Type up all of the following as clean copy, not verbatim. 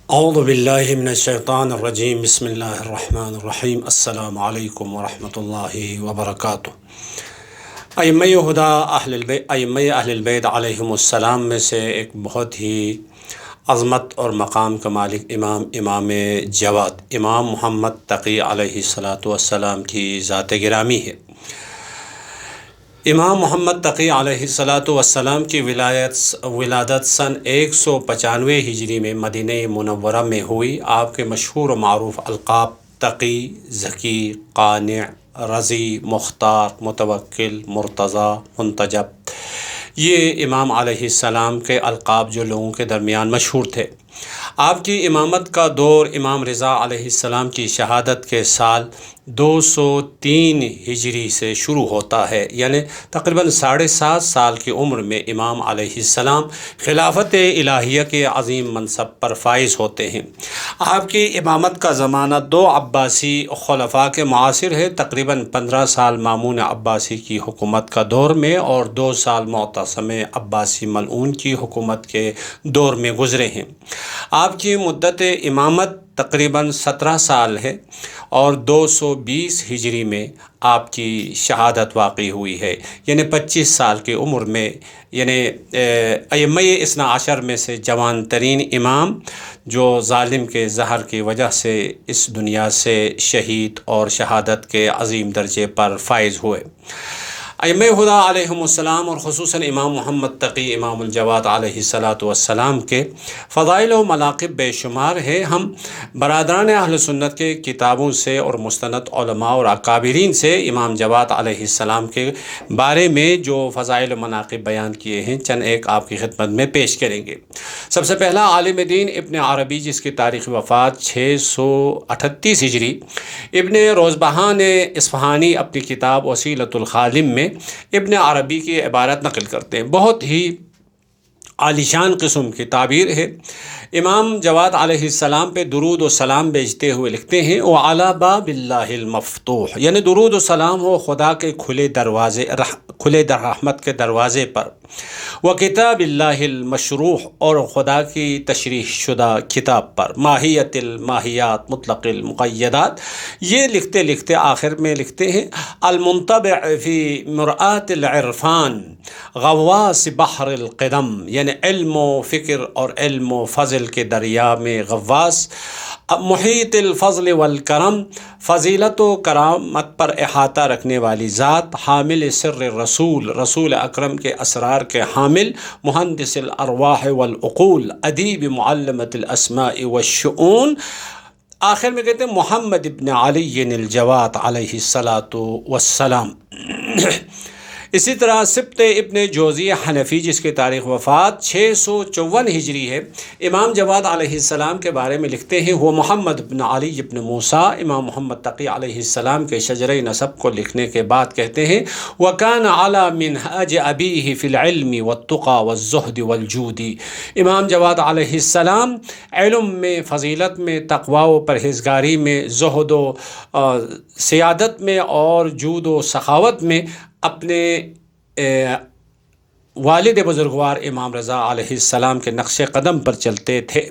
اعوذ باللہ من الشیطان الرجیم بسم اللہ الرحمن الرحیم السلام علیکم ورحمۃ اللہ وبرکاتہ۔ ائمہ ہدیٰ ائمہ اہل البیت علیہم السلام میں سے ایک بہت ہی عظمت اور مقام کا مالک امام جواد امام محمد تقی علیہ الصلاۃ والسلام کی ذات گرامی ہے۔ امام محمد تقی علیہ الصلاۃ والسلام کی ولادت سن 195 ہجری میں مدینہ منورہ میں ہوئی۔ آپ کے مشہور و معروف القاب تقی، ذکی، قانع، رضی، مختار، متوکل، مرتضیٰ، منتجب، یہ امام علیہ السلام کے القاب جو لوگوں کے درمیان مشہور تھے۔ آپ کی امامت کا دور امام رضا علیہ السلام کی شہادت کے سال 203 ہجری سے شروع ہوتا ہے، یعنی تقریباً 7.5 سال کی عمر میں امام علیہ السلام خلافت الہیہ کے عظیم منصب پر فائز ہوتے ہیں۔ آپ کی امامت کا زمانہ 2 عباسی خلفاء کے معاصر ہے، تقریباً 15 سال مامون عباسی کی حکومت کا دور میں اور 2 سال معتصم عباسی ملعون کی حکومت کے دور میں گزرے ہیں۔ آپ کی مدت امامت تقریباً 17 سال ہے اور 220 ہجری میں آپ کی شہادت واقع ہوئی ہے، یعنی 25 سال کی عمر میں، یعنی ائمہ اثنا عشر میں سے جوان ترین امام جو ظالم کے زہر کی وجہ سے اس دنیا سے شہید اور شہادت کے عظیم درجے پر فائز ہوئے۔ ائمہ ہدیٰ علیہم السلام اور خصوصاً امام محمد تقی امام الجواد علیہ الصلاۃ والسلام کے فضائل و مناقب بے شمار ہے۔ ہم برادران اہل سنت کے کتابوں سے اور مستند علماء اور اکابرین سے امام جواد علیہ السلام کے بارے میں جو فضائل و مناقب بیان کیے ہیں، چند ایک آپ کی خدمت میں پیش کریں گے۔ سب سے پہلا عالم دین ابن عربی، جس کی تاریخ وفات 638 ہجری، ابن روزبہان اصفہانی اپنی کتاب وسیلۃ الخالم میں ابن عربی کی عبارت نقل کرتے ہیں، بہت ہی عالیشان قسم کی تعبیر ہے۔ امام جواد علیہ السلام پہ درود و سلام بھیجتے ہوئے لکھتے ہیں وعلی باب اللہ المفتوح، یعنی درود و سلام ہو خدا کے کھلے در رحمت کے دروازے پر، و کتاب اللہ المشروح، اور خدا کی تشریح شدہ کتاب پر، ماہیت الماہیات مطلق المقیدات۔ یہ لکھتے لکھتے آخر میں لکھتے ہیں المنطبع فی مرآت العرفان غواص بحر القدم، یعنی علم و فکر اور علم و فضل کے دریا میں غواص، محیط الفضل والکرم، فضیلت و کرامت پر احاطہ رکھنے والی ذات، حامل سر رسول اکرم کے اسرار کے حامل، مہندس الارواح والعقول، ادیب معلمت الاسماء والشؤون۔ آخر میں کہتے ہیں محمد ابن علی الجواد علیہ الصلاۃ والسلام۔ اسی طرح سبط ابن جوزی حنفی، جس کی تاریخ وفات 654 ہجری ہے، امام جواد علیہ السلام کے بارے میں لکھتے ہیں وہ محمد ابن علی ابن موسیٰ، امام محمد تقی علیہ السلام کے شجرہ نسب کو لکھنے کے بعد کہتے ہیں وَكَانَ عَلَى مِنْهَاجِ أَبِيهِ فِي الْعِلْمِ وَالتُّقَى وَالزُّهْدِ وَالْجُودِ۔ امام جواد علیہ السلام علم میں، فضیلت میں، تقوی و پرہیزگاری میں، زہد و سیادت میں اور جود و سخاوت میں اپنے والد بزرگوار امام رضا علیہ السلام کے نقش قدم پر چلتے تھے۔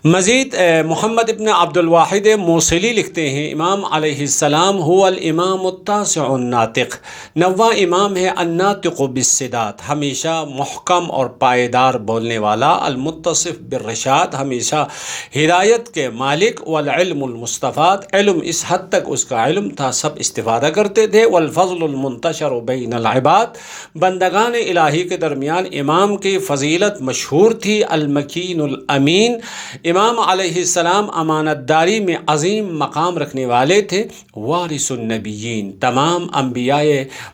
مزید محمد ابن عبد الواحد موصلی لکھتے ہیں امام علیہ السلام هو الامام التاسع الناطق، 9واں امام ہے، الناطق بالصدات، ہمیشہ محکم اور پائیدار بولنے والا، المتصف بالرشاد، ہمیشہ ہدایت کے مالک، والعلم المستفاد، علم اس حد تک اس کا علم تھا سب استفادہ کرتے تھے، والفضل المنتشر بین العباد، بندگان الہی کے درمیان امام کی فضیلت مشہور تھی، المکین الامین، امام علیہ السلام امانت داری میں عظیم مقام رکھنے والے تھے، وارث النبیین، تمام انبیاء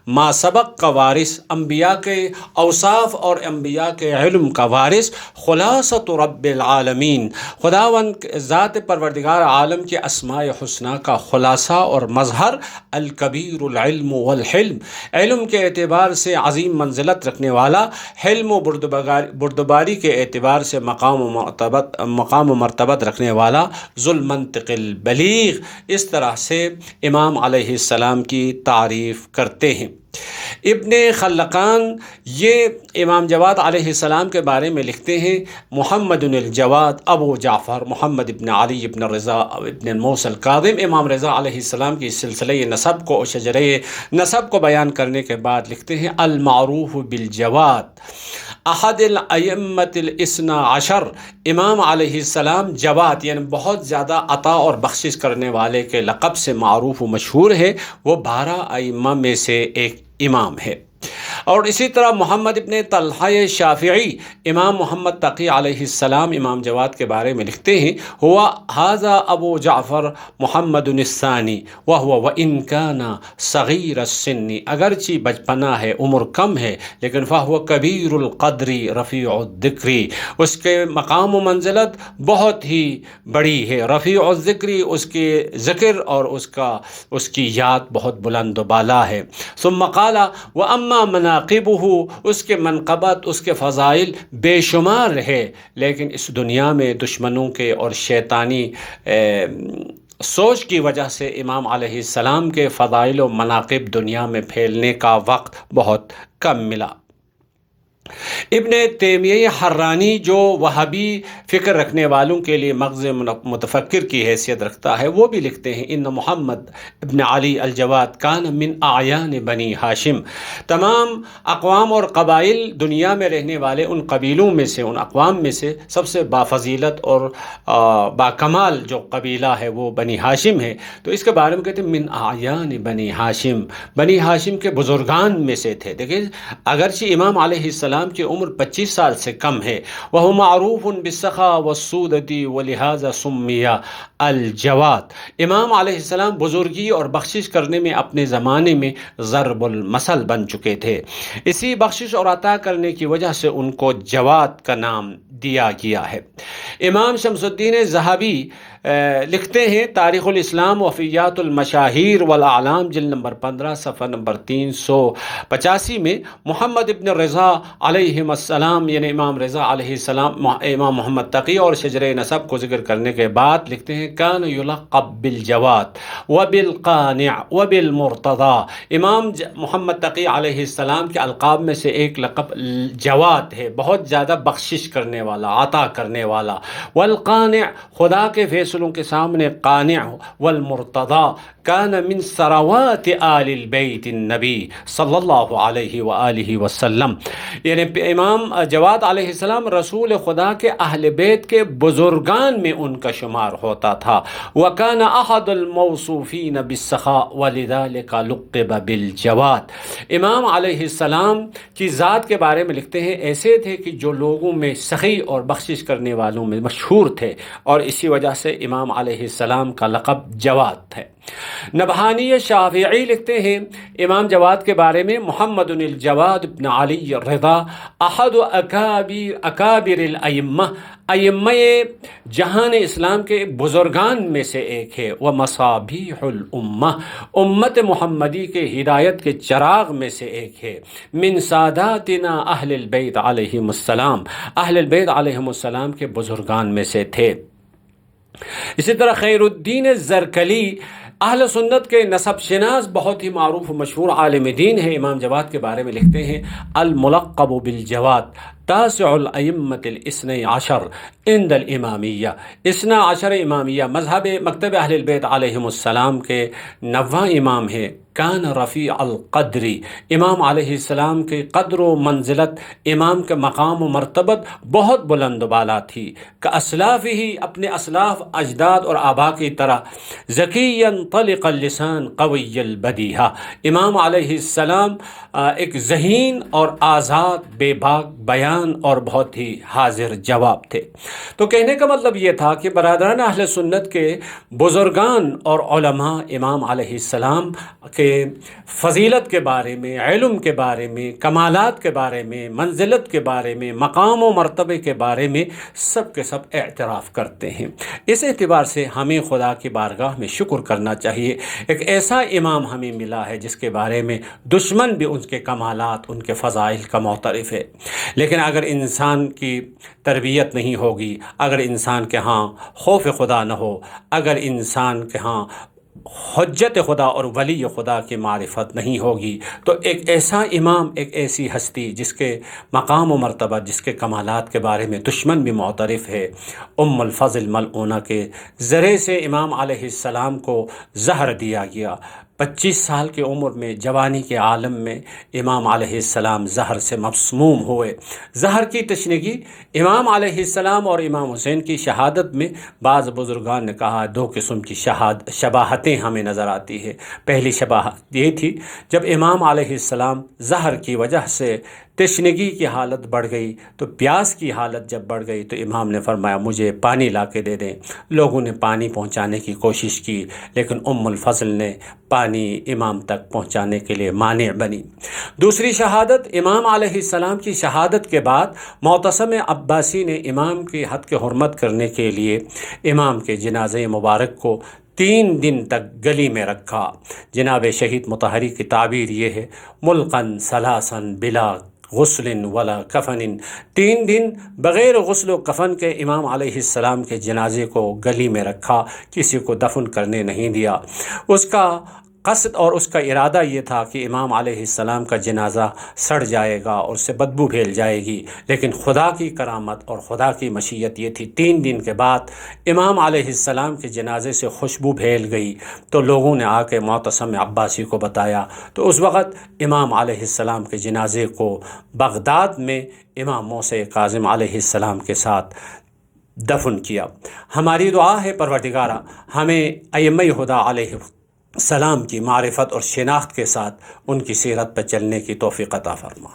ما سبق کا وارث، انبیاء کے اوصاف اور انبیاء کے علم کا وارث، خلاصۃ رب العالمین، خداوند ذات پروردگار عالم کے اسماء حسنہ کا خلاصہ اور مظہر، الکبیر العلم والحلم، علم کے اعتبار سے عظیم منزلت رکھنے والا، حلم و بردباری کے اعتبار سے مقام مقام و مرتبت رکھنے والا، ذو المنطق البلیغ، اس طرح سے امام علیہ السلام کی تعریف کرتے ہیں۔ ابن خلقان یہ امام جواد علیہ السلام کے بارے میں لکھتے ہیں: محمد الجواد ابو جعفر محمد ابن علی ابن رضا ابن موسیٰ الکاظم۔ امام رضا علیہ السلام کی سلسلہ نسب کو اور شجرہ نسب کو بیان کرنے کے بعد لکھتے ہیں: المعروف بالجواد احد الائمۃ الاثنا عشر۔ امام علیہ السلام جواد یعنی بہت زیادہ عطا اور بخشش کرنے والے کے لقب سے معروف و مشہور ہے، وہ 12 ائمہ میں سے ایک امام ہے۔ اور اسی طرح محمد ابن طلحہ شافعی، امام محمد تقی علیہ السلام امام جواد کے بارے میں لکھتے ہیں: ہوا ھذا ابو جعفر محمد الثانی وہو وان کان صغیر السن، اگرچہ بچپنا ہے، عمر کم ہے، لیکن فہو کبیر القدر رفیع الذکر، اس کے مقام و منزلت بہت ہی بڑی ہے، رفیع الذکر، اس کے ذکر اور اس کی یاد بہت بلند و بالا ہے۔ ثم قال واما مناقبہ، اس کے منقبت، اس کے فضائل بے شمار ہے، لیکن اس دنیا میں دشمنوں کے اور شیطانی سوچ کی وجہ سے امام علیہ السلام کے فضائل و مناقب دنیا میں پھیلنے کا وقت بہت کم ملا۔ ابن تیمیہ حرانی جو وہابی فکر رکھنے والوں کے لیے مغز متفکر کی حیثیت رکھتا ہے، وہ بھی لکھتے ہیں: ان محمد ابن علی الجواد کان من اعیان بنی ہاشم، تمام اقوام اور قبائل دنیا میں رہنے والے ان قبیلوں میں سے، ان اقوام میں سے سب سے بافضیلت اور باکمال جو قبیلہ ہے وہ بنی ہاشم ہے۔ تو اس کے بارے میں کہتے ہیں من اعیان بنی ہاشم، بنی ہاشم کے بزرگان میں سے تھے۔ دیکھیں اگرچہ امام علیہ السلام کی عمر 25 سال سے کم ہے، وہ معروف بالسخا والسودتی ولہذا سمی الجواد، امام علیہ السلام بزرگی اور بخشش کرنے میں اپنے زمانے میں ضرب المثل بن چکے تھے، اسی بخشش اور عطا کرنے کی وجہ سے ان کو جواد کا نام دیا گیا ہے۔ امام شمس الدین ذہبی لکھتے ہیں: تاریخ الاسلام وفیات المشاہیر والاعلام جلد نمبر 15 صفحہ نمبر 385 میں محمد ابن رضا علیہ السلام یعنی امام رضا علیہ السلام امام محمد تقی اور شجرہ نسب کو ذکر کرنے کے بعد لکھتے ہیں: کان یلقب بالجواد وبالقانع وبالمرتضی، امام محمد تقی علیہ السلام کے القاب میں سے ایک لقب جواد ہے، بہت زیادہ بخشش کرنے والا، عطا کرنے والا، والقانع، خدا کے فیصلوں کے سامنے قانع، والمرتضی، کان من ثروات آل البیت النبی صلی اللہ علیہ وآلہ وسلم، یعنی امام جواد علیہ السلام رسول خدا کے اہل بیت کے بزرگان میں ان کا شمار ہوتا تھا۔ وکان احد الموصوفین بالسخاء ولذلک لقب بالجواد، امام علیہ السلام کی ذات کے بارے میں لکھتے ہیں: ایسے تھے کہ جو لوگوں میں سخی اور بخشش کرنے والوں میں مشہور تھے، اور اسی وجہ سے امام علیہ السلام کا لقب جواد ہے۔ نبہانی شافعی لکھتے ہیں امام جواد کے بارے میں: محمد الجواد ابن علی الرضا احد اکابر الائمہ، ائمہ جہان اسلام کے بزرگان میں سے ایک ہے، ومصابیح الامہ، امت محمدی کے ہدایت کے چراغ میں سے ایک ہے، من ساداتنا اہل البیت علیہم السلام، اہل البیت علیہم السلام کے بزرگان میں سے تھے۔ اسی طرح خیر الدین زرکلی اہل سنت کے نسب شناس بہت ہی معروف و مشہور عالم دین ہے، امام جواد کے بارے میں لکھتے ہیں: الملقب بالجواد تاسع الائمۃ الاثنی عشر عند الامامیہ، اثنا عشر امامیہ مذہب مکتب اہل البیت علیہم السلام کے 9واں امام ہے۔ کان رفیع القدری، امام علیہ السلام کے قدر و منزلت، امام کے مقام و مرتبت بہت بلند و بالا تھی، کہ اسلاف ہی، اپنے اسلاف اجداد اور آبا کی طرح، ذکیا طلق اللسان قوی البدیہہ، امام علیہ السلام ایک ذہین اور آزاد بے باک بیان اور بہت ہی حاضر جواب تھے۔ تو کہنے کا مطلب یہ تھا کہ برادران اہل سنت کے بزرگان اور علماء امام علیہ السلام کے فضیلت کے بارے میں، علم کے بارے میں، کمالات کے بارے میں، منزلت کے بارے میں، مقام و مرتبے کے بارے میں سب کے سب اعتراف کرتے ہیں۔ اس اعتبار سے ہمیں خدا کی بارگاہ میں شکر کرنا چاہیے، ایک ایسا امام ہمیں ملا ہے جس کے بارے میں دشمن بھی ان کے کمالات، ان کے فضائل کا معترف ہے۔ لیکن اگر انسان کی تربیت نہیں ہوگی، اگر انسان کے ہاں خوف خدا نہ ہو، اگر انسان کے ہاں حجت خدا اور ولی خدا کی معرفت نہیں ہوگی، تو ایک ایسا امام، ایک ایسی ہستی جس کے مقام و مرتبہ، جس کے کمالات کے بارے میں دشمن بھی معترف ہے، ام الفضل ملعونہ کے ذریعے سے امام علیہ السلام کو زہر دیا گیا۔ 25 سال کی عمر میں، جوانی کے عالم میں امام علیہ السلام زہر سے مسموم ہوئے۔ زہر کی تشنگی امام علیہ السلام اور امام حسین کی شہادت میں بعض بزرگان نے کہا 2 قسم کی شباہتیں ہمیں نظر آتی ہے۔ پہلی شباہت یہ تھی، جب امام علیہ السلام زہر کی وجہ سے تشنگی کی حالت بڑھ گئی، تو پیاس کی حالت جب بڑھ گئی تو امام نے فرمایا مجھے پانی لا کے دے دیں۔ لوگوں نے پانی پہنچانے کی کوشش کی، لیکن ام الفضل نے پانی امام تک پہنچانے کے لیے مانع بنی۔ دوسری شہادت، امام علیہ السلام کی شہادت کے بعد معتصم عباسی نے امام کی حد کے حرمت کرنے کے لیے امام کے جنازے مبارک کو 3 دن تک گلی میں رکھا۔ جناب شہید مطہری کی تعبیر یہ ہے، ملقن ثلاثن بلا غسل ولا کفن، 3 دن بغیر غسل و کفن کے امام علیہ السلام کے جنازے کو گلی میں رکھا، کسی کو دفن کرنے نہیں دیا۔ اس کا قصد اور اس کا ارادہ یہ تھا کہ امام علیہ السلام کا جنازہ سڑ جائے گا اور اس سے بدبو پھیل جائے گی، لیکن خدا کی کرامت اور خدا کی مشیت یہ تھی، 3 دن کے بعد امام علیہ السلام کے جنازے سے خوشبو پھیل گئی تو لوگوں نے آ کے معتصم عباسی کو بتایا، تو اس وقت امام علیہ السلام کے جنازے کو بغداد میں امام موسیٰ کاظم علیہ السلام کے ساتھ دفن کیا۔ ہماری دعا ہے پروردگارہ ہمیں ائمہ ہدیٰ علیہ السلام کی معرفت اور شناخت کے ساتھ ان کی سیرت پر چلنے کی توفیق عطا فرما۔